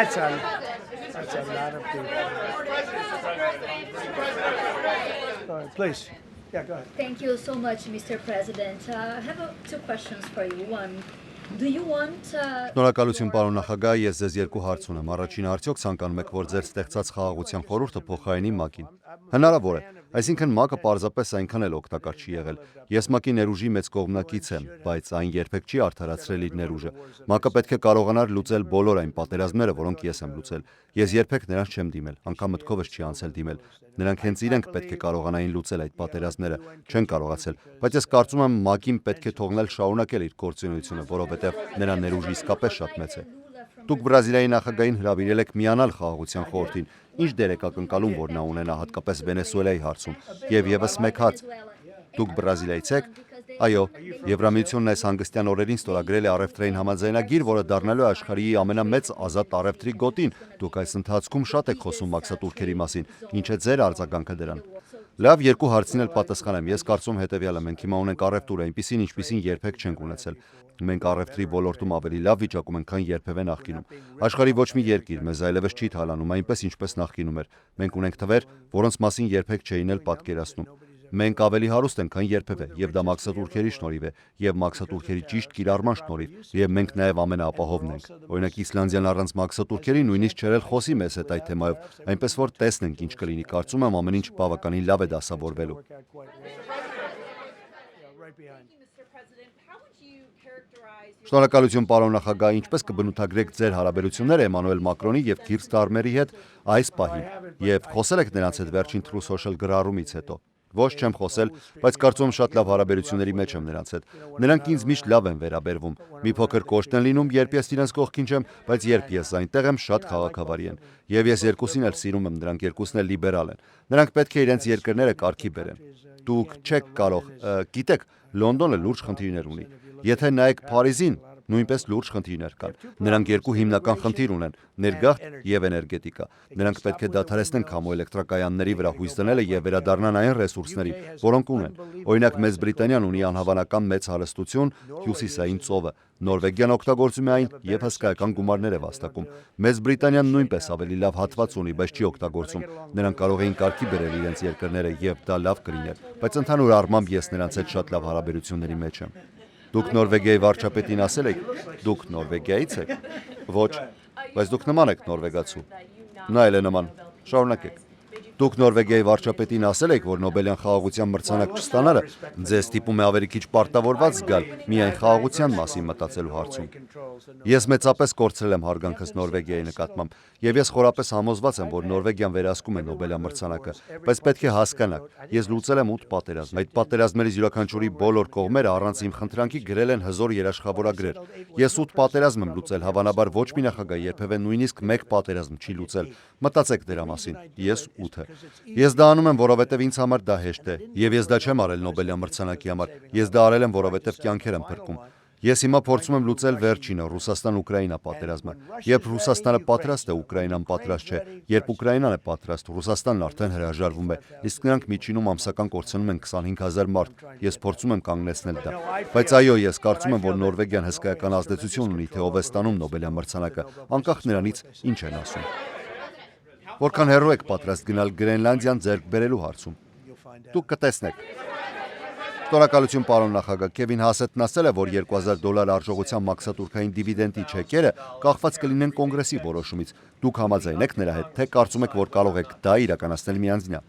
That's a lot of people. Go ahead, please. Yeah, go ahead. Thank you so much, Mr. President. I have two questions for you. One, do you want... Շնորհակալություն պարոն նախագահ, ես ձեզ երկու հարց ունեմ։ Առաջինը արդյոք ցանկանում եք, որ ձեր ստեղծած խաղաղության խորհուրդը փոխարինի ՄԱԿ-ին։ Հնարավոր է, այսինքն ՄԱԿ-ը պարզապես այնքան էլ օգտակար չի եղել։ Ես ՄԱԿ-ի ներուժի մեծ կողմնակից եմ, բայց այն երբեք չի արդարացրել իր ներուժը։ ՄԱԿ-ը պետք է կարողանար լուծել բոլոր այն պատերազմները, որոնք ես եմ լուծել։ Ես երբեք նրանց չեմ դիմել, անգամ մտքովս չի անցել դիմել։ Նրանք հենց իրենք պետք է կարողանային լուծել այդ պատերազմները, չեն կարողացել, բայց ես կարծում եմ ՄԱԿ-ին պետք է թողնել շարունակել իր գործունեությունը, որովհետև նրա ներուժը իսկապես շատ մեծ է։ Դուք Բրազիլիայի նախագահին հրավիրել եք միանալ խաղաղության խորհրդին, ինչ դեր եք ակնկալում, որ նա ունենա հատկապես Վենեսուելայի հարցում, եւ եւս մեկ հարց, դուք Բրազիլիայից եք։ Այո, Եվրամիությունն այս հանգստյան օրերին ստորագրել է առևտրային համաձայնագիր, որը դառնալու է աշխարհի ամենամեծ ազատ առևտրի գոտին։ Դուք այս ընթացքում շատ եք խոսում մաքսատուրքերի մասին, ինչ է ձեր արձագանքը դրան։ Լավ, երկու հարցին էլ պատասխանեմ։ Ես կարծում հետեւյալը, մենք հիմա ունենք առևտուր այնպիսին, ինչպիսին երբեք չենք ունեցել։ Մենք առևտրի ոլորտում ավելի լավ վիճակում ենք, քան երբևէ նախկինում։ Աշխարհի ոչ մի երկիր մեզ այլևս չի թալանում, այնպես ինչպես նախկինում էր։ Մենք ունենք թվեր, որոնց մասին երբեք չէին էլ պատկերացնում։ Մենք ավելի հարուստ ենք, քան երբևէ, եւ դա մաքսատուրքերի շնորհիվ է, եւ մաքսատուրքերի ճիշտ կիրառման շնորհիվ, եւ մենք նաեւ ամենաապահովն ենք։ Օրինակ Իսլանդիան առանց մաքսատուրքերի նույնիսկ չերել խոսի մեզ հետ այդ թեմայով, այնպես որ տեսնենք ինչ կլինի, կարծում եմ ամեն ինչ բավականին լավ է դասավորվելու։ Շնորհակալություն պարոն նախագահ, ինչպես կբնութագրեք ձեր հարաբերությունները Էմանուել Մակրոնի եւ Քիր Ստարմերի հետ այս պահին, եւ խոսել եք նրանց հետ վերջին True Social գրառումից հետո։ Ոչ չեմ խոսել, բայց կարծում եմ շատ լավ հարաբերությունների մեջ եմ նրանց հետ։ Նրանք ինձ միշտ լավ են վերաբերվում։ Մի փոքր կոշտ են լինում, երբ ես իրենց կողքին չեմ, բայց երբ ես այնտեղ եմ, շատ քաղաքավարի են։ Եվ ես երկուսին էլ սիրում եմ, նրանք երկուսն էլ լիբերալ են։ Նրանք պետք է իրենց երկրները կարգի բերեն։ Դուք չեք կարող, գիտեք, Լոնդոնը լուրջ խնդիրներ ունի։ Եթե նայեք Փարիզին, նույնպես լուրջ խնդիրներ կան։ Նրանք երկու հիմնական խնդիր ունեն՝ ներգաղթ եւ էներգետիկա։ Նրանք պետք է դադարեցնեն քամոէլեկտրակայանների վրա հույս դնելը եւ վերադառնան այն ռեսուրսներին, որոնք ունեն։ Օրինակ Մեծ Բրիտանիան ունի անհավանական մեծ հարստություն հյուսիսային ծովը։ Նորվեգիան օգտագործում է այն եւ հսկայական գումարներ է վաստակում։ Մեծ Բրիտանիան նույնպես ավելի լավ հատված ունի, բայց չի օգտագործում։ Նրանք կարող էին կարգի բերել իրենց երկրները եւ դա լավ կլիներ։ Բայց ընդհանուր առմամբ ես նրանց հետ շատ լավ հարաբերությունների մեջ եմ։ Դուք Նորվեգիայի վարչապետին ասել եք, դուք Նորվեգիայից եք։ Ոչ, բայց դուք նման եք նորվեգացու։ Նա էլ է նման։ Շարունակեք։ Դուք Նորվեգիայի վարչապետին ասել եք, որ Նոբելյան խաղաղության մրցանակ չստանալը ձեզ ստիպում է ավելի քիչ պարտավորված զգալ միայն խաղաղության մասին մտածելու հարցում։ Ես մեծապես կորցրել եմ հարգանքս Նորվեգիայի նկատմամբ, եւ ես խորապես համոզված եմ, որ Նորվեգիան վերահսկում է Նոբելյան մրցանակը, բայց պետք է հասկանաք, ես լուծել եմ 8 պատերազմ։ Այդ պատերազմներից յուրաքանչյուրի բոլոր կողմերը առանց իմ խնդրանքի գրել են հզոր երաշխավորագրեր։ Ես 8 պատերազմ եմ լուծել, հավանաբար ոչ մի նախագահ երբևէ նույնիսկ 1 պատերազմ չի լուծել։ Մտածեք դրա մասին։ Ես 8-ը։ Ես դա անում եմ, որովհետև ինձ համար դա հեշտ է, եւ ես դա չեմ արել Նոբելյան մրցանակի համար։ Ես դա արել եմ, որովհետև կյանքեր եմ փրկում։ Ես հիմա փորձում եմ լուծել վերջինը Ռուսաստան-Ուկրաինա պատերազմը։ Երբ Ռուսաստանը պատրաստ է, Ուկրաինան պատրաստ չէ։ Երբ Ուկրաինան է պատրաստ, Ռուսաստանն արդեն հրաժարվում է։ Իսկ նրանք միջինում ամսական կորցնում են 25,000 մարդ։ Ես փորձում եմ կանգնեցնել դա։ Բայց այո, ես կարծում եմ, որ Նորվեգիան հսկայական ազդեցություն ունի, թե ով է ստանում Նոբելյան մրցանակը, անկախ նրանից, ինչ են ասում։ Որքան հեռու եք պատրաստ գնալ Գրենլանդիան ձեռք բերելու հարցում։ Դուք կտեսնեք։ Շնորհակալություն պարոն նախագահ, Քևին Հասետն ասել է, որ $2000 արժողության մաքսատուրքային դիվիդենդի չեկերը կախված կլինեն կոնգրեսի որոշումից։ Դուք համաձայն եք նրա հետ, թե կարծում եք, որ կարող եք դա իրականացնել միանձնյա։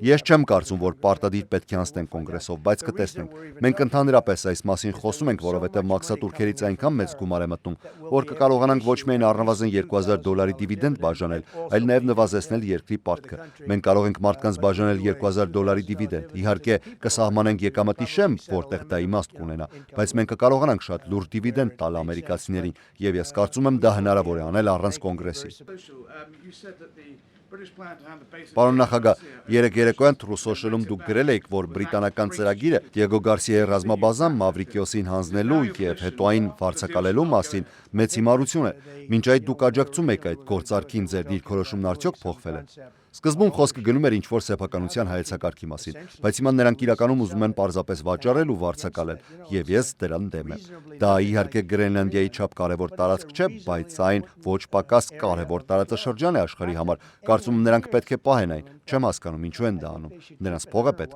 Ես չեմ կարծում, որ պարտադիր պետք է անցնեն կոնգրեսով, բայց կտեսնենք։ Մենք ընդհանրապես այս մասին խոսում ենք, որովհետև մաքսատուրքերից այնքան մեծ գումար է մտնում, որ կկարողանանք ոչ միայն առնվազն $2000 դիվիդենդ բաժանել, այլ նաև նվազեցնել երկրի պարտքը։ Մենք կարող ենք մարդկանց բաժանել $2000 դիվիդենդ։ Իհարկե, կսահմանենք եկամտի շեմ, որտեղ դա իմաստ կունենա, բայց մենք կկարողանանք շատ լուրջ դիվիդենդ տալ ամերիկացիներին, եւ ես կարծում եմ դա հնարավոր է անել առանց կոնգրեսի։ Պարոն նախագահ, երեկ երեկոյան True Social-ում դուք գրել եք, որ բրիտանական ծրագիրը Դիեգո Գարսիայի ռազմաբազան Մավրիկիոսին հանձնելու եւ հետո այն վարձակալելու մասին մեծ հիմարություն է։ Մինչ այդ դուք աջակցում եք այդ գործարքին, ձեր դիրքորոշումն արդյոք փոխվել է։ Սկզբում խոսքը գնում էր ինչ-որ սեփականության հայեցակարգի մասին, բայց հիմա նրանք իրականում ուզում են պարզապես վաճառել ու վարձակալել, եւ ես դրան դեմ եմ։ Դա իհարկե Գրենլանդիայի չափ կարևոր տարածք չէ, բայց այն ոչ պակաս կարևոր տարածաշրջան է աշխարհի համար։ Կարծում եմ նրանք պետք է պահեն այն։ Չեմ հասկանում ինչու են դա անում։ Նրանց փողը պետք։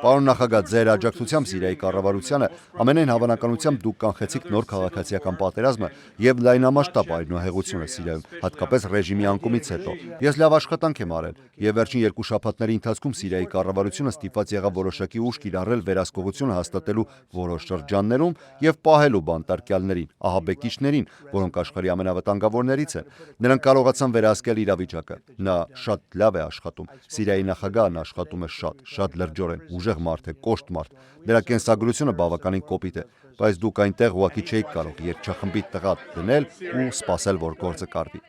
Պարոն նախագահ, ձեր աջակցությամբ Սիրիայի կառավարությանը ամենայն հավանականությամբ դուք կանխեցիք նոր քաղաքացիական պատերազմը եւ լայնամասշտաբ այլնահեղությունը Սիրիայում, հատկապես ռեժիմի անկումից հետո։ Ես լավ աշխատանք եմ արել եւ վերջին 2 շաբաթների ընթացքում Սիրիայի կառավարությունը ստիպված եղավ որոշակի ուժ կիրառել վերահսկողությունը հաստատելու որոշ շրջաններում եւ պահելու բանտարկյալներին, ահաբեկիչներին, որոնք աշխարհի ամենավտանգավորներից են։ Նրանք կարողացան վերահսկել իրավիճակը։ Նա շատ լավ է աշխատում։ Սիրիայի նախագահն աշխատում է շատ լրջորեն, ուժեղ մարդ է, կոշտ մարդ։ Նրա կենսագրությունը բավականին կոպիտ է, բայց դուք այնտեղ ուղղակի չէիք կարող երգչախմբի տղա դնել ու սպասել, որ գործը կարվի։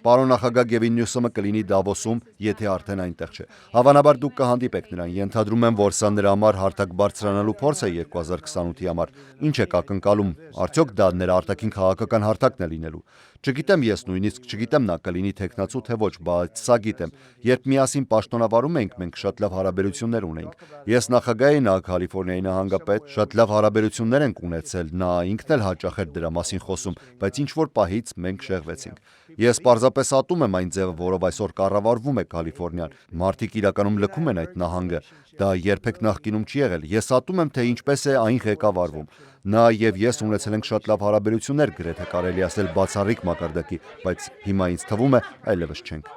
Պարոն նախագահ Գևին Նյուսոմը կլինի Դավոսում, եթե արդեն այնտեղ չէ։ Հավանաբար դուք կհանդիպեք նրան։ Ենթադրում եմ, որ սա նրա համար հարթակ բարձրանալու փորձ է 2028-ի համար։ Ինչ եք ակնկալում։ Արդյոք դա նրա արտաքին քաղաքական հարթակն է լինելու։ Չգիտեմ, ես նույնիսկ չգիտեմ նա կլինի թեկնածու թե ոչ, բայց սա գիտեմ։ Երբ միասին պաշտոնավարում էինք, մենք շատ լավ հարաբերություններ ունեինք։ Ես նախագահ էի, նա Կալիֆոռնիայի նահանգապետ, շատ լավ հարաբերություններ ենք ունեցել, նա ինքն էլ հաճախ էր դրա մասին խոսում, բայց ինչ որ պահից մենք շեղվեցինք։ Ես պարզապես ատում եմ այն ձևը, որով այսօր կառավարվում է Կալիֆոռնիան։ Մարդիկ իրականում լքում են այդ նահանգը։ Դա երբեք նախկինում չի եղել։ Ես ատում եմ, թե ինչպես է այն ղեկավարվում։ Նա եւ ես ունեցել ենք շատ լավ հարաբերություններ, գրեթե կարելի ասել բացառիկ մակարդակի, բայց հիմա ինձ թվում է այլևս չենք։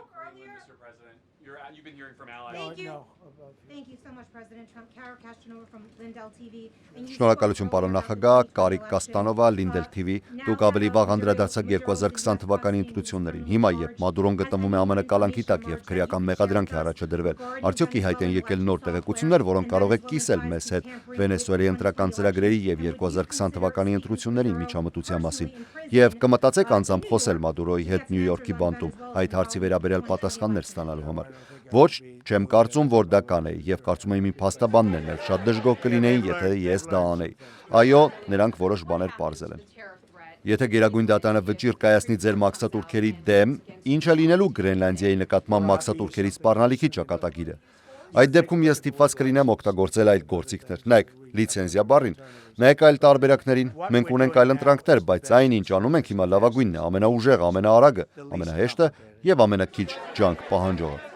Շնորհակալություն պարոն նախագահ, Կարիկ Կաստանովա, Lindell TV, դուք ավելի վաղ անդրադարձաք 2020 թվականի ընտրություններին։ Հիմա, երբ Մադուրոն գտնվում է ԱՄՆ կալանքի տակ եւ քրեական մեղադրանք է առաջադրվել, արդյոք ի հայտ են եկել նոր տեղեկություններ, որոնք կարող եք կիսել մեզ հետ Վենեսուելայի ընտրական ծրագրերի եւ 2020 թվականի ընտրությունների միջամտության մասին։ Եվ կմտածեք անձամբ խոսել Մադուրոյի հետ Նյու Յորքի բանտում այդ հարցի վերաբերյալ պատասխաններ ստանալու համար։ Ոչ, չեմ կարծում, որ դա կանեի, եւ կարծում եմ իմ փաստաբաններն էլ շատ դժգոհ կլինեին, եթե ես դա անեի։ Այո, նրանք որոշ բաներ պարզել են։ Եթե Գերագույն դատարանը վճիռ կայացնի ձեր մաքսատուրքերի դեմ, ինչ է լինելու Գրենլանդիայի նկատմամբ մաքսատուրքերի սպառնալիքի ճակատագիրը։ Այդ դեպքում ես ստիպված կլինեմ օգտագործել այլ գործիքներ։ Նայեք, լիցենզիա բառին։ Նայեք այլ տարբերակներին։ Մենք ունենք այլ ընտրանքներ, բայց այն ինչ անում ենք հիմա լավագույնն է, ամենաուժեղը, ամենաարագը, ամենահեշտը եւ ամենաքիչ ջանք պահանջողը։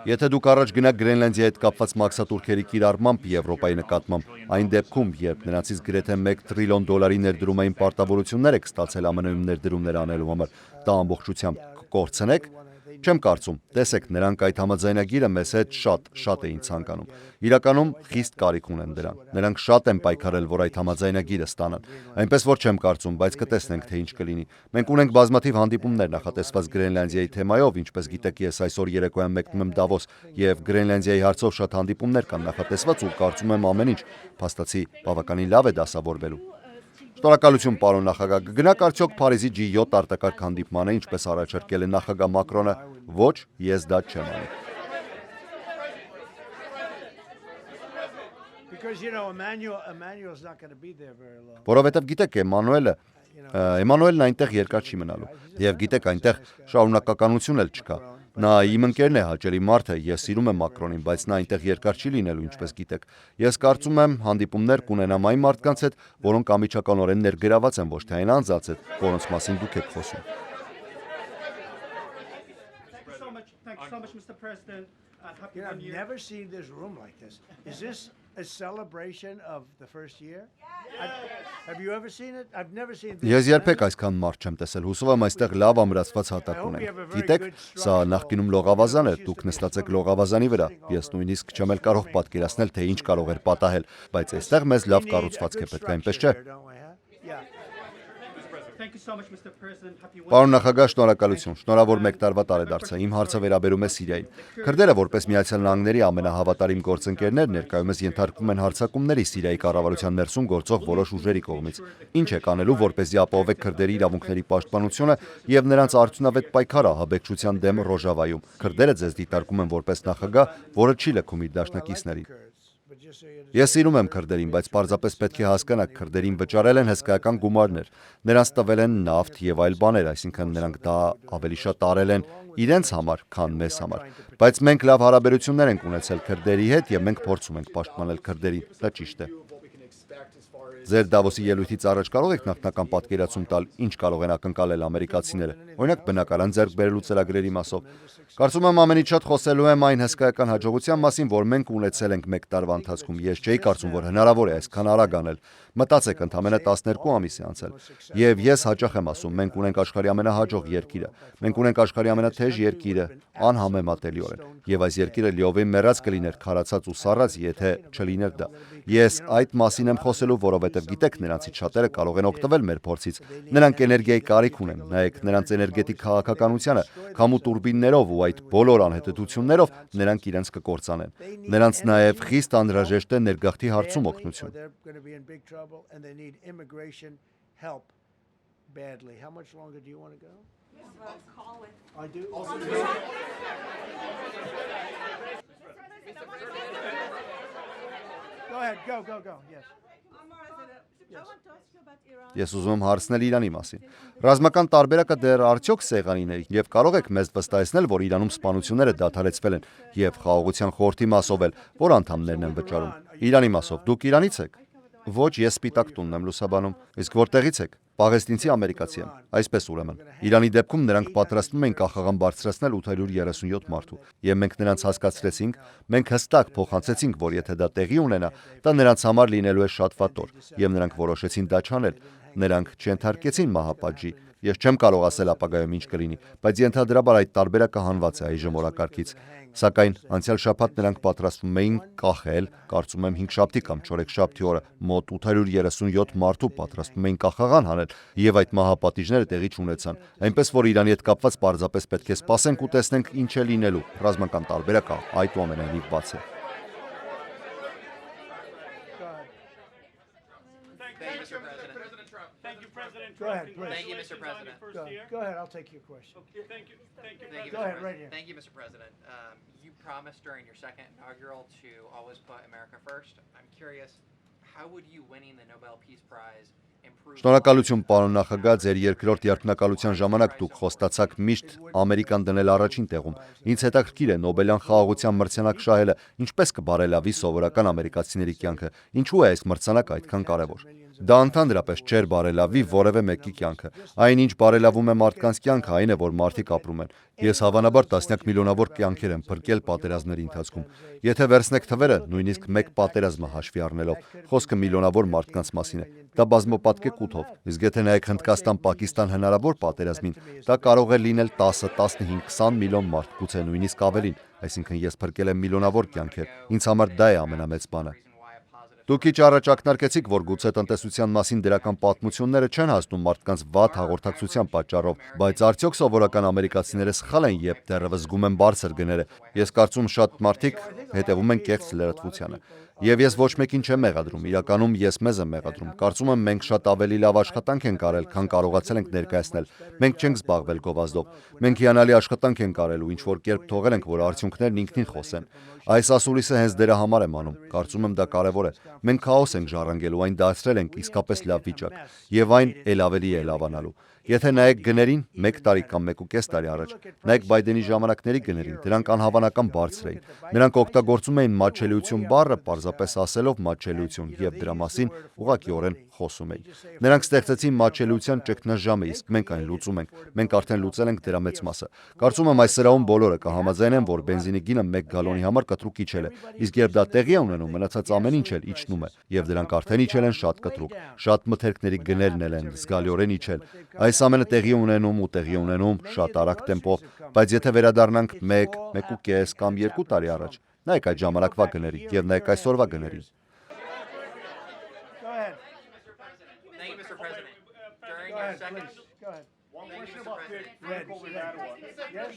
Եթե դուք առաջ գնաք Գրենլանդիայի հետ կապված մաքսատուրքերի կիրառմամբ Եվրոպայի նկատմամբ, այն դեպքում, երբ նրանցից գրեթե $1 տրիլիոն ներդրումային պարտավորություններ եք ստացել ԱՄՆ-ում ներդրումներ անելու համար, դա ամբողջությամբ կկորցնեք։ Չեմ կարծում, տեսեք, նրանք այդ համաձայնագիրը մեզ հետ շատ էին ցանկանում։ Իրականում խիստ կարիք ունեն դրան։ Նրանք շատ են պայքարել, որ այդ համաձայնագիրը ստանան։ Այնպես որ չեմ կարծում, բայց կտեսնենք, թե ինչ կլինի։ Մենք ունենք բազմաթիվ հանդիպումներ նախատեսված Գրենլանդիայի թեմայով, ինչպես գիտեք, ես այսօր երեկոյան մեկնում եմ Դավոս, եւ Գրենլանդիայի հարցով շատ հանդիպումներ կան նախատեսված ու կարծում եմ ամեն ինչ փաստացի բավականին լավ է դասավորվելու։ Շնորհակալություն պարոն նախագահ, կգնաք արդյոք Փարիզի G7 արտակարգ հանդիպմանը, ինչպես առաջարկել է նախագահ Մակրոնը։ Ոչ, ես դա չեմ անի։ Որովհետև գիտեք, Էմանուելն այնտեղ երկար չի մնալու։ Եվ գիտեք, այնտեղ շարունակականություն էլ չկա։ Նա իմ ընկերն է, հաճելի մարդ է, ես սիրում եմ Մակրոնին, բայց նա այնտեղ երկար չի լինելու, ինչպես գիտեք։ Ես կարծում եմ, հանդիպումներ կունենամ այն մարդկանց հետ, որոնք անմիջականորեն ներգրաված են, ոչ թե այն անձանց հետ, որոնց մասին դուք եք խոսում։ Ես երբեք այսքան մարդ չեմ տեսել, հուսով եմ այստեղ լավ ամրացված հատակ ունենք։ Գիտեք, սա նախկինում լողավազան էր, դուք նստած եք լողավազանի վրա։ Ես նույնիսկ չեմ էլ կարող պատկերացնել, թե ինչ կարող էր պատահել, բայց այստեղ մեզ լավ կառուցվածք է պետք, այնպես չէ։ Պարոն նախագահ, շնորհակալություն։ Շնորհավոր մեկ տարվա տարեդարձ է։ Իմ հարցը վերաբերում է Սիրիային։ Քրդերը որպես Միացյալ Նահանգների ամենահավատարիմ գործընկերներ ներկայումս ենթարկվում են հարձակումների Սիրիայի կառավարության ներսում գործող որոշ ուժերի կողմից։ Ինչ եք անելու, որպեսզի ապահովեք քրդերի իրավունքների պաշտպանությունը եւ նրանց արդյունավետ պայքարը ահաբեկչության դեմ Ռոժավայում։ Քրդերը ձեզ դիտարկում են որպես նախագահ, որը չի լքում իր դաշնակիցներին։ Ես սիրում եմ քրդերին, բայց պարզապես պետք է հասկանաք, քրդերին վճարել են հսկայական գումարներ, նրանց տվել են նավթ եւ այլ բաներ, այսինքն նրանք դա ավելի շատ արել են իրենց համար, քան մեզ համար, բայց մենք լավ հարաբերություններ ենք ունեցել քրդերի հետ եւ մենք փորձում ենք պաշտպանել քրդերին, դա ճիշտ է։ Ձեր Դավոսի ելույթից առաջ կարող եք նախնական պատկերացում տալ, ինչ կարող են ակնկալել ամերիկացիները, օրինակ բնակարան ձեռք բերելու ծրագրերի մասով։ Կարծում եմ ամենից շատ խոսելու եմ այն հսկայական հաջողության մասին, որ մենք ունեցել ենք մեկ տարվա ընթացքում։ Ես չէի կարծում, որ հնարավոր է այսքան արագ անել։ Մտածեք, ընդամենը 12 ամիս է անցել։ Եվ ես հաճախ եմ ասում, մենք ունենք աշխարհի ամենահաջող երկիրը։ Մենք ունենք աշխարհի ամենաթեժ երկիրը, անհամեմատելիորեն։ Եվ այս երկիրը լիովին մեռած կլիներ, քարացած ու սառած, եթե չլիներ դա։ Ես այդ մասին եմ խոսելու, որովհետև գիտեք, նրանցից շատերը կարող են օգտվել մեր փորձից։ Նրանք էներգիայի կարիք ունեն, նայեք նրանց էներգետիկ քաղաքականությանը, քամու տուրբիններով ու այդ բոլոր անհետեթություններով նրանք իրենց կկործանեն։ Նրանց նաև խիստ անհրաժեշտ է ներգաղթի հարցում օգնություն։ Go ahead, go. Yes. Ես ուզում եմ հարցնել Իրանի մասին։ Ռազմական տարբերակը դեռ արդյոք սեղանին է եւ կարող եք մեզ վստահեցնել, որ Իրանում սպանությունները դադարեցվել են եւ խաղաղության խորհրդի մասով էլ, որ անդամներն են վճարում։ Իրանի մասով դուք Իրանից եք։ Ոչ, ես Սպիտակ տունն եմ լուսաբանում։ Իսկ որտեղից եք։ Պաղեստինցի ամերիկացի եմ։ Այսպես ուրեմն։ Իրանի դեպքում նրանք պատրաստվում են կախաղան բարձրացնել 837 մարդու, եւ մենք նրանց հասկացրեցինք, մենք հստակ փոխանցեցինք, որ եթե դա տեղի ունենա, դա նրանց համար լինելու է շատ վատ օր, եւ նրանք որոշեցին դա չանել։ Նրանք չենթարկեցին մահապատժի։ Ես չեմ կարող ասել ապագայում ինչ կլինի, բայց ենթադրաբար այդ տարբերակը հանված է այժմ օրակարգից։ Սակայն անցյալ շաբաթ նրանք պատրաստվում էին կախել, կարծում եմ 5-շաբթի կամ 4-շաբթի օրը մոտ 837 մարդու պատրաստվում էին կախաղան հանել, եւ այդ մահապատիժները տեղի չունեցան։ Այնպես որ Իրանի հետ կապված պարզապես պետք է սպասենք ու տեսնենք ինչ է լինելու։ Ռազմական տարբերակը այդուամենայնիվ բաց է։ Go ahead, please. Thank you, Mr. President. Go ahead, I'll take your question. Thank you, Go ahead, right here. Thank you, Mr. President. You promised during your second inaugural to always put America first. I'm curious, how would you winning the Nobel Peace Prize improve? Շնորհակալություն, պարոն նախագահ, ձեր երկրորդ երթնակալության ժամանակ դուք խոստացաք միշտ Ամերիկան դնել առաջին տեղում։ Ինձ հետաքրքիր է Նոբելյան խաղաղության մրցանակ շահելը ինչպես կբարելավի սովորական ամերիկացիների կյանքը։ Ինչու է այս մրցանակը այդքան կարևոր։ Դա ընդհանրապես չէր բարելավի որևէ մեկի կյանքը։ Այն ինչ բարելավում է մարդկանց կյանքը, այն է, որ մարդիկ ապրում են։ Ես հավանաբար տասնյակ միլիոնավոր կյանքեր եմ փրկել պատերազմների ընթացքում։ Եթե վերցնեք թվերը, նույնիսկ մեկ պատերազմը հաշվի առնելով, խոսքը միլիոնավոր մարդկանց մասին է։ Դա բազմապատկեք 8-ով։ Իսկ եթե նայեք Հնդկաստան-Պակիստան հնարավոր պատերազմին, դա կարող է լինել 10, 15, 20 միլիոն մարդ, գուցե նույնիսկ ավելին։ Այսինքն ես փրկել եմ միլիոնավոր կյանքեր։ Ինձ համար դա է ամենամեծ բանը։ Դուք իջ առաջ ակնարկեցիք, որ գուցե տնտեսության մասին դրական պատմությունները չեն հասնում մարդկանց վատ հաղորդակցության պատճառով, բայց արդյոք սովորական ամերիկացիները սխալ են, երբ դեռևս զգում են բարձր գները։ Ես կարծում շատ մարդիկ հետևում են կեղծ լրատվությանը։ Եվ ես ոչ մեկին չեմ մեղադրում, իրականում ես մեզ եմ մեղադրում։ Կարծում եմ մենք շատ ավելի լավ աշխատանք ենք արել, քան կարողացել ենք ներկայացնել։ Մենք չենք զբաղվել գովազդով։ Մենք հիանալի աշխատանք ենք արել ու ինչ որ կերպ թողել ենք, որ արդյունքներն ինքնին խոսեն։ Այս ասուլիսը հենց դրա համար եմ անում։ Կարծում եմ դա կարևոր է։ Մենք քաոս ենք ժառանգելու, այն դարձրել ենք իսկապես լավ վիճակ, եւ այն ել ավելի է լավանալու։ Եթե նայեք գներին 1 տարի կամ 1.5 տարի առաջ, նայեք Բայդենի ժամանակների գներին, դրանք անհավանական բարձր էին։ Նրանք օգտագործում էին մատչելիություն բառը, պարզապես ասելով մատչելիություն, եւ դրա մասին ուղղակիորեն խոսում էին։ Նրանք ստեղծեցին մատչելիության ճգնաժամը, իսկ մենք այն լուծում ենք։ Մենք արդեն լուծել ենք դրա մեծ մասը։ Կարծում եմ այս սրահում բոլորը կհամաձայնեն, որ բենզինի գինը 1 գալոնի համար կտրուկ իջել է, իսկ երբ դա տեղի է ունենում, մնացած ամեն ինչ էլ իջնում է, եւ դրանք արդեն իջել են շատ կտրուկ։ Շատ մթերքների գներն էլ են զգալիորեն իջել։ Այս ամենը տեղի ունենում շատ արագ տեմպով, բայց եթե վերադառնանք 1, 1.5 կամ 2 տարի առաջ, նայեք այդ ժամանակվա գներին եւ նայեք այսօրվա գներին։ Thank you, Mr. President. During your second. Go ahead. Thank you, Mr. President. Red. Yes.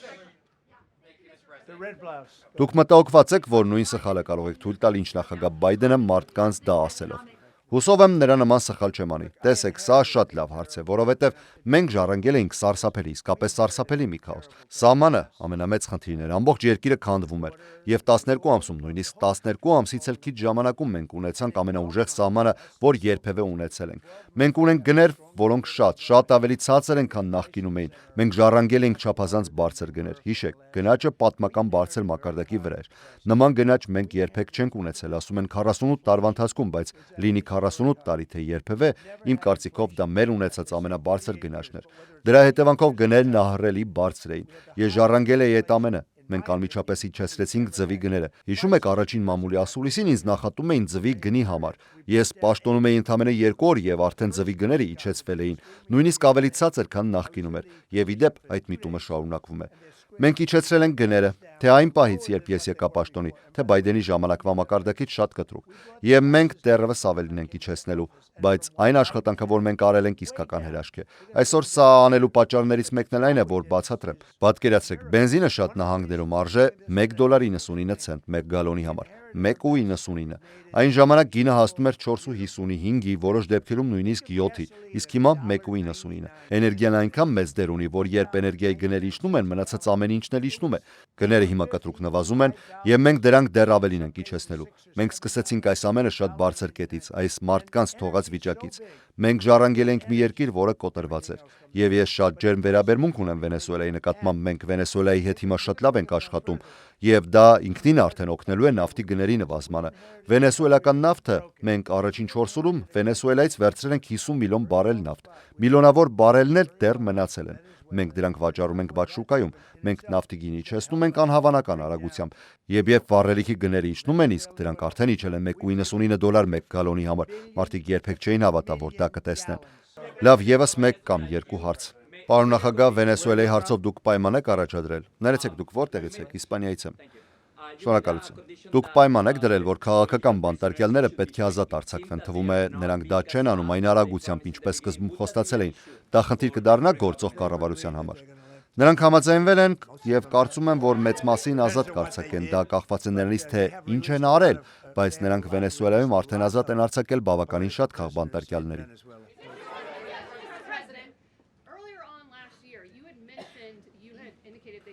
Thank you, Mr. President. The red blouse. Դուք մտահոգված եք, որ նույն սխալը կարող եք թույլ տալ, ինչ նախագահ Բայդենը մարդկանց դա ասելով։ Հուսով եմ նրա նման սխալ չեմ անի։ Տեսեք, սա շատ լավ հարց է, որովհետև մենք ժառանգել էինք սարսափելի, իսկապես սարսափելի մի քաոս։ Սահմանը ամենամեծ խնդիրն էր, ամբողջ երկիրը քանդվում էր, եւ 12 ամսում, նույնիսկ 12 ամսից էլ քիչ ժամանակում մենք ունեցանք ամենաուժեղ սահմանը, որ երբևէ ունեցել ենք։ Մենք ունենք գներ, որոնք շատ ավելի ցածր են, քան նախկինում էին։ Մենք ժառանգել էինք չափազանց բարձր գներ։ Հիշեք, գնաճը պատմական բարձր մակարդակի վրա էր։ Նման գնաճ մենք երբեք չենք ունեցել, ասում են 48 տարվա ընթացքում, բայց լինի 48 տարի թե երբևէ, իմ կարծիքով դա մեր ունեցած ամենաբարձր գնաճն էր։ Դրա հետևանքով գներն ահռելի բարձր էին։ Ես ժառանգել էի այդ ամենը։ Մենք անմիջապես իջեցրեցինք ձվի գները։ Հիշում եք առաջին մամուլի ասուլիսին ինձ նախատում էին ձվի գնի համար։ Ես պաշտոնում էի ընդամենը 2 օր եւ արդեն ձվի գները իջեցվել էին, նույնիսկ ավելի ցածր, քան նախկինում էր։ Եվ ի դեպ այդ միտումը շարունակվում է։ Մենք իջեցրել ենք գները, թե այն պահից, երբ ես եկա պաշտոնի, թե Բայդենի ժամանակվա մակարդակից շատ կտրուկ։ Եվ մենք դեռևս ավելին ենք իջեցնելու, բայց այն աշխատանքը, որ մենք արել ենք, իսկական հրաշք է։ Այսօր սա անելու պատճառներից մեկն էլ այն է, որ բացատրեմ։ Պատկերացրեք, բենզինը շատ նահանգներում արժե $1.99 1 գալոնի համար։ 1.99։ Այն ժամանակ գինը հասնում էր 4.55-ի, որոշ դեպքերում նույնիսկ 7-ի, իսկ հիմա 1.99։ Էներգիան այնքան մեծ դեր ունի, որ երբ էներգիայի գները իջնում են, մնացած ամեն ինչն էլ իջնում է։ Գները հիմա կտրուկ նվազում են, եւ մենք դրանք դեռ ավելին ենք իջեցնելու։ Մենք սկսեցինք այս ամենը շատ բարձր կետից, այս մարդկանց թողած վիճակից։ Մենք ժառանգել ենք մի երկիր, որը կոտրված էր։ Եվ ես շատ ջերմ վերաբերմունք ունեմ Վենեսուելայի նկատմամբ, մենք Վենեսուելայի հետ հիմա շատ լավ ենք աշխատում, եւ դա ինքնին արդեն օգնելու է նավթի գների նվազմանը։ Վենեսուելական նավթը մենք առաջին 4 օրում Վենեսուելայից վերցրել ենք 50 միլիոն բարել նավթ։ Միլիոնավոր բարելներ դեռ մնացել են։ Մենք դրանք վաճառում ենք բաց շուկայում, մենք նավթի գինի իջեցնում ենք անհավանական արագությամբ, եւ երբ վառելիքի գները իջնում են, իսկ դրանք արդեն իջել են $1.99 1 գալոնի համար, մարդիկ երբեք չէին հավատա, որ դա կտեսնեն։ Լավ, եւս մեկ կամ երկու հարց։ Պարոն նախագահ, Վենեսուելայի հարցով դուք պայման եք առաջադրել։ Ներեցեք, դուք որտեղից եք, Իսպանիայից եմ։ Շնորհակալություն։ Դուք պայման եք դրել, որ քաղաքական բանտարկյալները պետք է ազատ արձակվեն, թվում է նրանք դա չեն անում այն արագությամբ, ինչպես սկզբում խոստացել էին։ Դա խնդիր կդառնա գործող կառավարության համար։ Նրանք համաձայնվել են եւ կարծում եմ, որ մեծ մասին ազատ կարձակեն, դա կախված է նրանից, թե ինչ են արել, բայց նրանք Վենեսուելայում արդեն ազատ են արձակել բավականին շատ քաղբանտարկյալների։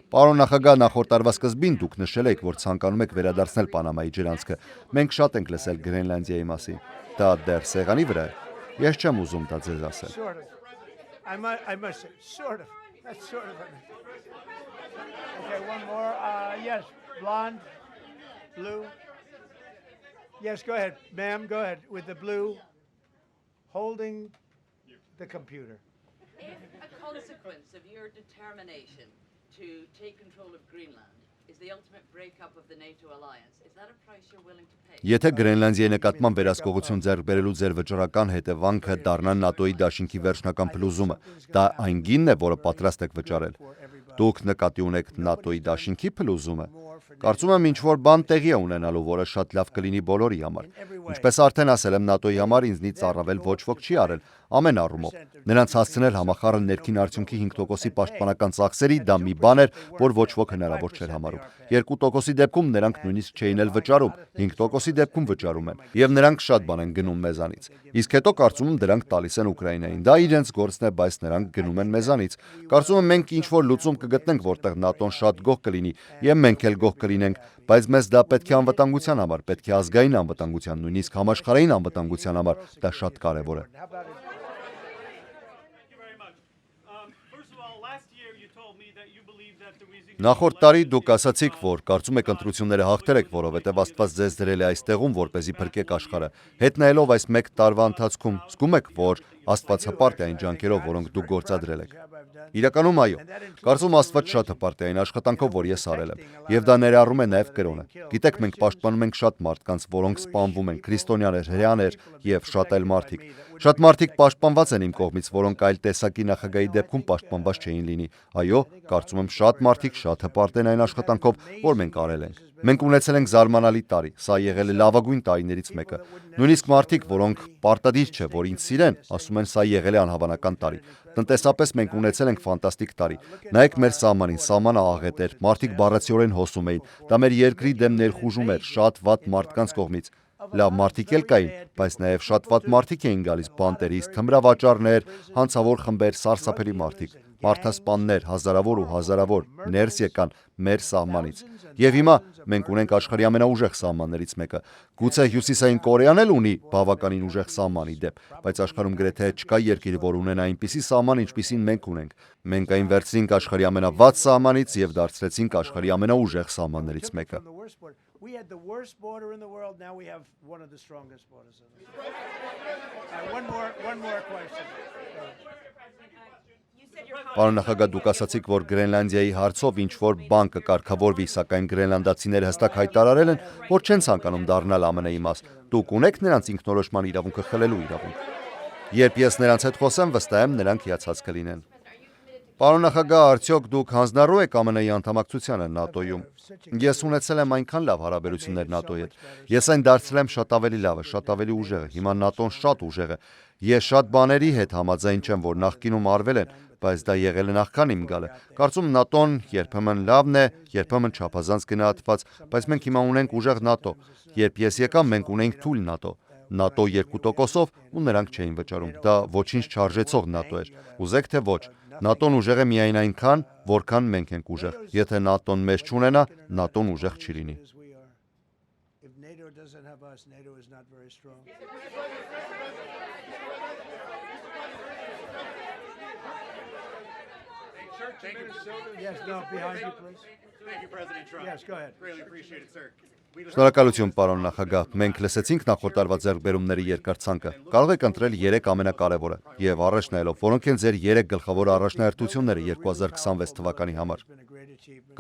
Պարոն նախագահ, նախորդ տարվա սկզբին դուք նշել եք, որ ցանկանում եք վերադարձնել Պանամայի ջրանցքը։ Մենք շատ ենք լսել Գրենլանդիայի մասին։ Դա դեռ սեղանի վրա է։ Ես չեմ ուզում դա ձեզ ասել։ Okay, one more. Yes, blonde, blue. Yes, go ahead, ma'am. Go ahead with the blue, holding the computer. If a consequence of your determination to take control of Greenland is the ultimate breakup of the NATO alliance, is that a price you're willing to pay? Եթե Գրենլանդիայի նկատմամբ վերահսկողություն ձեռք բերելու ձեր վճռական հետևանքը դառնա ՆԱՏՕ-ի դաշինքի վերջնական փլուզումը, դա այն գինն է, որը պատրաստ եք վճարել։ Դուք նկատի ունեք ՆԱՏՕ-ի դաշինքի փլուզումը։ Կարծում եմ ինչ-որ բան տեղի է ունենալու, որը շատ լավ կլինի բոլորի համար։ Ինչպես արդեն ասել եմ, ՆԱՏՕ-ի համար ինձնից առավել ոչ ոք չի արել, ամեն առումով։ Նրանց հասցնել համախառն ներքին արդյունքի 5%-ի պաշտպանական ծախսերի դա մի բան էր, որ ոչ ոք հնարավոր չէր համարում։ 2%-ի դեպքում նրանք նույնիսկ չէին էլ վճարում, 5%-ի դեպքում վճարում են, եւ նրանք շատ բան են գնում մեզանից։ Իսկ հետո կարծում եմ դրանք տալիս են Ուկրաինային։ Դա իրենց գործն է, բայց նրանք գնում են մեզանից։ Կարծում եմ մենք ինչ-որ լուծում կգտնենք, որտեղ ՆԱՏՕ-ն շատ գոհ կլինի, եւ մենք էլ գոհ կլինենք, բայց մեզ դա պետք է անվտանգության համար, պետք է ազգային անվտանգության, նույնիսկ համաշխարհային անվտանգության համար, դա շատ կարեւոր է։ Նախորդ տարի դուք ասացիք, որ կարծում եք ընտրությունները հաղթել եք, որովհետև Աստված ձեզ դրել է այստեղում, որպեսզի փրկեք աշխարհը։ Հետ նայելով այս մեկ տարվա ընթացքում, զգում եք, որ Աստված հպարտ է այն ջանքերով, որոնք դուք գործադրել եք։ Իրականում այո։ Կարծում Աստված շատ հպարտ է այն աշխատանքով, որ ես արել եմ, եւ դա ներառում է նաեւ կրոնը։ Գիտեք, մենք պաշտպանում ենք շատ մարդկանց, որոնք սպանվում են, քրիստոնյաներ, հրեաներ եւ շատ այլ մարդիկ։ Շատ մարդիկ պաշտպանված են իմ կողմից, որոնք այլ տեսակի նախագահի դեպքում պաշտպանված չէին լինի։ Այո, կարծում եմ շատ մարդիկ շատ հպարտ են այն աշխատանքով, որ մենք արել ենք։ Մենք ունեցել ենք զարմանալի տարի, սա եղել է լավագույն տարիներից մեկը։ Նույնիսկ մարդիկ, որոնք պարտադիր չէ, որ ինձ սիրեն, ասում են սա եղել է անհավանական տարի։ Տնտեսապես մենք ունեցել ենք ֆանտաստիկ տարի։ Նայեք մեր սահմանին, սահմանը աղետ էր, մարդիկ բառացիորեն հոսում էին։ Դա մեր երկրի դեմ ներխուժում էր շատ վատ մարդկանց կողմից։ լավ մարդիկ էլ կային, բայց նաև շատ վատ մարդիկ էին գալիս, բանտերից, թմրավաճառներ, հանցավոր խմբեր, սարսափելի մարդիկ, մարդասպաններ, հազարավոր ու հազարավոր ներս եկան մեր սահմանից։ Եվ հիմա մենք ունենք աշխարհի ամենաուժեղ սահմաններից մեկը։ Գուցե Հյուսիսային Կորեան էլ ունի բավականին ուժեղ սահման ի դեպ, բայց աշխարհում գրեթե չկա երկիր, որ ունենա այնպիսի սահման, ինչպիսին մենք ունենք։ Մենք այն վերցրինք աշխարհի ամենավատ սահմանից եւ դարձրեցինք աշխարհի ամենաուժեղ սահմաններից մեկը։ We had the worst border in the world. Now we have one of the strongest borders in the world. One more question. Պարոն նախագահ, դուք ասացիք, որ Գրենլանդիայի հարցով ինչ-որ բան կկարգավորվի, սակայն գրենլանդացիները հստակ հայտարարել են, որ չեն ցանկանում դառնալ ԱՄՆ-ի մաս։ Դուք ունեք նրանց ինքնորոշման իրավունքը խլելու իրավունք։ Երբ ես նրանց հետ խոսեմ, վստահ եմ, նրանք հիացած կլինեն։ Պարոն նախագահ, արդյոք դուք հանձնառու եք ԱՄՆ-ի անդամակցությանը ՆԱՏՕ-ում։ Ես ունեցել եմ այնքան լավ հարաբերություններ ՆԱՏՕ-ի հետ։ Ես այն դարձրել եմ շատ ավելի լավը, շատ ավելի ուժեղը։ Հիմա ՆԱՏՕ-ն շատ ուժեղ է։ Ես շատ բաների հետ համաձայն չեմ, որ նախկինում արվել են, բայց դա եղել է նախքան իմ գալը։ Կարծում ՆԱՏՕ-ն երբեմն լավն է, երբեմն չափազանց գնահատված, բայց մենք հիմա ունենք ուժեղ ՆԱՏՕ։ Երբ ես եկամ, մենք ունեինք թույլ ՆԱՏՕ։ ՆԱՏՕ 2%-ով ու նրանք չէին վճարում։ Դա ոչինչ չարժեցող ՆԱՏՕ էր։ Ուզեք թե ոչ։ ՆԱՏՕ-ն ուժեղ է միայն այնքան, որքան մենք ենք ուժեղ։ Եթե ՆԱՏՕ-ն մեզ չունենա, ՆԱՏՕ-ն ուժեղ չի լինի։ If NATO doesn't have us, NATO is not very strong. Yes, no, behind you, please. Thank you, President Trump. Yes, go ahead. Greatly appreciate it, sir. Շնորհակալություն, պարոն նախագահ։ Մենք լսեցինք նախորդ տարվա ձեռքբերումների երկար ցանկը։ Կարող եք ընտրել 3 ամենակարևորը եւ առաջ նայելով, որոնք են ձեր 3 գլխավոր առաջնահերթությունները 2026 թվականի համար։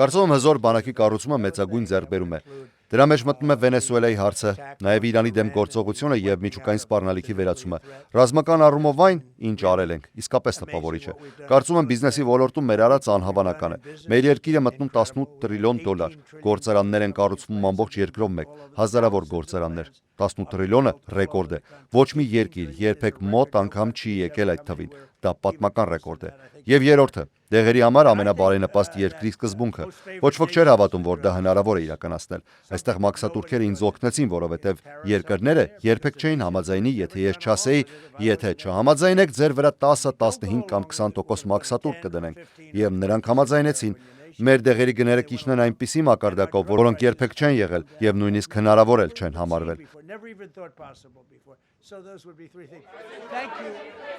Կարծում եմ հզոր բանակի կառուցումը մեծագույն ձեռքբերում է։ Դրա մեջ մտնում է Վենեսուելայի հարցը, նաև Իրանի դեմ գործողությունը եւ միջուկային սպառնալիքի վերացումը։ Ռազմական առումով այն, ինչ արել ենք, իսկապես տպավորիչ է։ Կարծում եմ բիզնեսի ոլորտում մեր արածը անհավանական է։ Մեր երկիրը մտնում 18 տրիլիոն դոլար։ Գործարաններ են կառուցվում ամբողջ երկրով մեկ, հազարավոր գործարաններ։ 18 տրիլիոնը ռեկորդ է։ Ոչ մի երկիր երբեք մոտ անգամ չի եկել այդ թվին։ Դա պատմական ռեկորդ է։ Եվ երրորդը, դեղերի համար ամենաբարենպաստ երկրի սկզբունքը։ Ոչ ոք չէր հավատում, որ դա հնարավոր է իրականացնել։ Այստեղ մաքսատուրքերը ինձ օգնեցին, որովհետև երկրները երբեք չէին համաձայնի, եթե ես չասեի, եթե չհամաձայնեք, ձեր վրա 10, 15 կամ 20% մաքսատուրք կդնենք։ Եվ նրանք համաձայնեցին։ Մեր դեղերի գները կիջնեն այնպիսի մակարդակով, որոնք երբեք չեն եղել եւ նույնիսկ հնարավոր էլ չեն համարվել։ Never even thought possible before. So those would be 3 things. Thank you.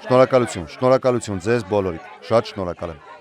Շնորհակալություն, շնորհակալություն ձեզ բոլորիդ։ Շատ շնորհակալ եմ։